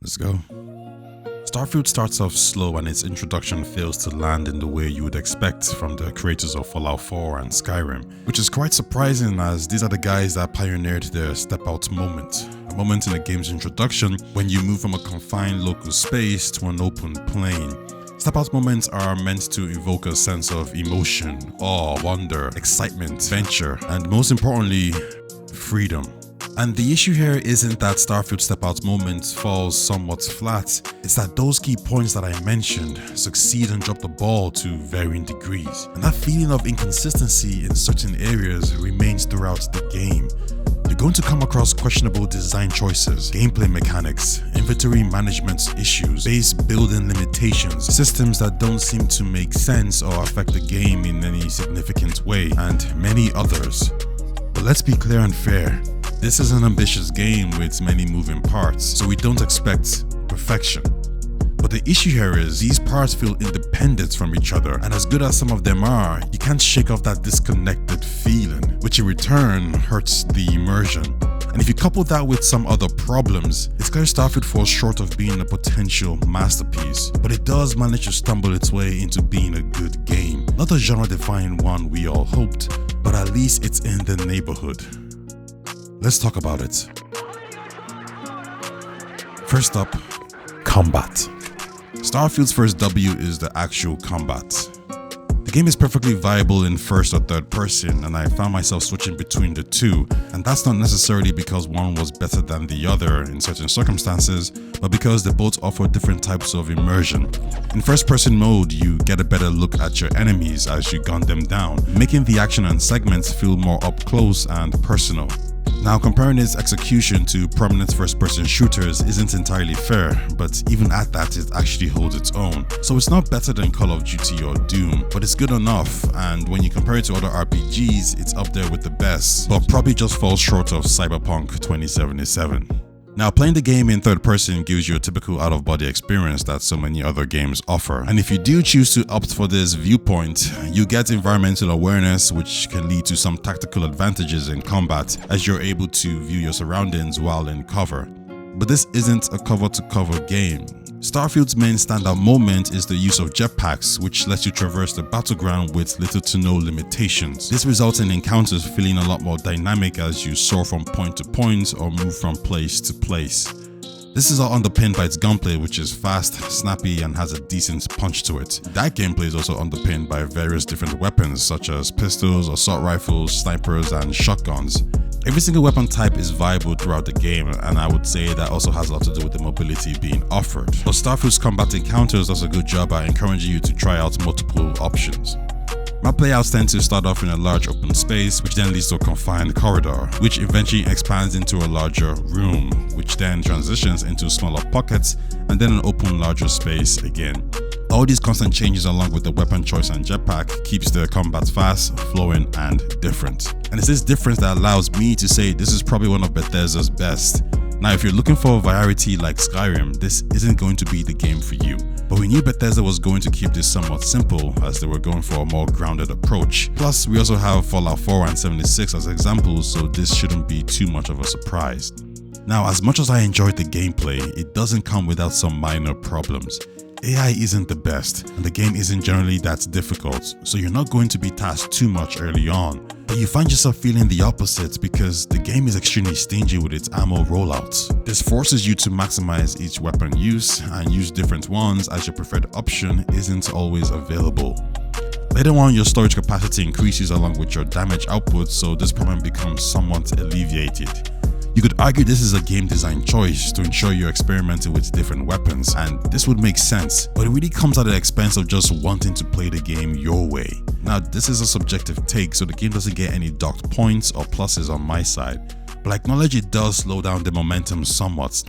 Let's go. Starfield starts off slow and its introduction fails to land in the way you would expect from the creators of Fallout 4 and Skyrim, which is quite surprising as these are the guys that pioneered the step out moment. A moment in the game's introduction when you move from a confined local space to an open plain. Step out moments are meant to evoke a sense of emotion, awe, wonder, excitement, venture, and most importantly, freedom. And the issue here isn't that Starfield step out moment falls somewhat flat, it's that those key points that I mentioned succeed and drop the ball to varying degrees. And that feeling of inconsistency in certain areas remains throughout the game. You're going to come across questionable design choices, gameplay mechanics, inventory management issues, base building limitations, systems that don't seem to make sense or affect the game in any significant way, and many others. But let's be clear and fair. This is an ambitious game with many moving parts, so we don't expect perfection. But the issue here is these parts feel independent from each other, and as good as some of them are, you can't shake off that disconnected feeling, which in return hurts the immersion. And if you couple that with some other problems, it's clear Starfield falls short of being a potential masterpiece, but it does manage to stumble its way into being a good game. Not a genre-defining one we all hoped, but at least it's in the neighborhood. Let's talk about it. First up, combat. Starfield's first W is the actual combat. The game is perfectly viable in first or third person, and I found myself switching between the two, and that's not necessarily because one was better than the other in certain circumstances, but because they both offer different types of immersion. In first person mode, you get a better look at your enemies as you gun them down, making the action and segments feel more up close and personal. Now, comparing its execution to prominent first-person shooters isn't entirely fair, but even at that, it actually holds its own. So it's not better than Call of Duty or Doom, but it's good enough, and when you compare it to other RPGs, it's up there with the best, but probably just falls short of Cyberpunk 2077. Now, playing the game in third person gives you a typical out-of-body experience that so many other games offer. And if you do choose to opt for this viewpoint, you get environmental awareness, which can lead to some tactical advantages in combat as you're able to view your surroundings while in cover. But this isn't a cover-to-cover game. Starfield's main standout moment is the use of jetpacks, which lets you traverse the battleground with little to no limitations. This results in encounters feeling a lot more dynamic as you soar from point to point or move from place to place. This is all underpinned by its gunplay, which is fast, snappy, and has a decent punch to it. That gameplay is also underpinned by various different weapons such as pistols, assault rifles, snipers, and shotguns. Every single weapon type is viable throughout the game, and I would say that also has a lot to do with the mobility being offered. But Starfield's combat encounters does a good job at encouraging you to try out multiple options. My playouts tend to start off in a large open space, which then leads to a confined corridor, which eventually expands into a larger room, which then transitions into smaller pockets, and then an open larger space again. All these constant changes along with the weapon choice and jetpack keeps the combat fast, flowing, and different. And it's this difference that allows me to say this is probably one of Bethesda's best. Now, if you're looking for variety like Skyrim, this isn't going to be the game for you. But we knew Bethesda was going to keep this somewhat simple as they were going for a more grounded approach. Plus, we also have Fallout 4 and 76 as examples, so this shouldn't be too much of a surprise. Now, as much as I enjoyed the gameplay, it doesn't come without some minor problems. AI isn't the best, and the game isn't generally that difficult, so you're not going to be tasked too much early on. But you find yourself feeling the opposite because the game is extremely stingy with its ammo rollouts. This forces you to maximize each weapon use and use different ones as your preferred option isn't always available. Later on, your storage capacity increases along with your damage output, so this problem becomes somewhat alleviated. You could argue this is a game design choice to ensure you're experimenting with different weapons, and this would make sense, but it really comes at the expense of just wanting to play the game your way. Now, this is a subjective take, so the game doesn't get any docked points or pluses on my side, but I acknowledge it does slow down the momentum somewhat.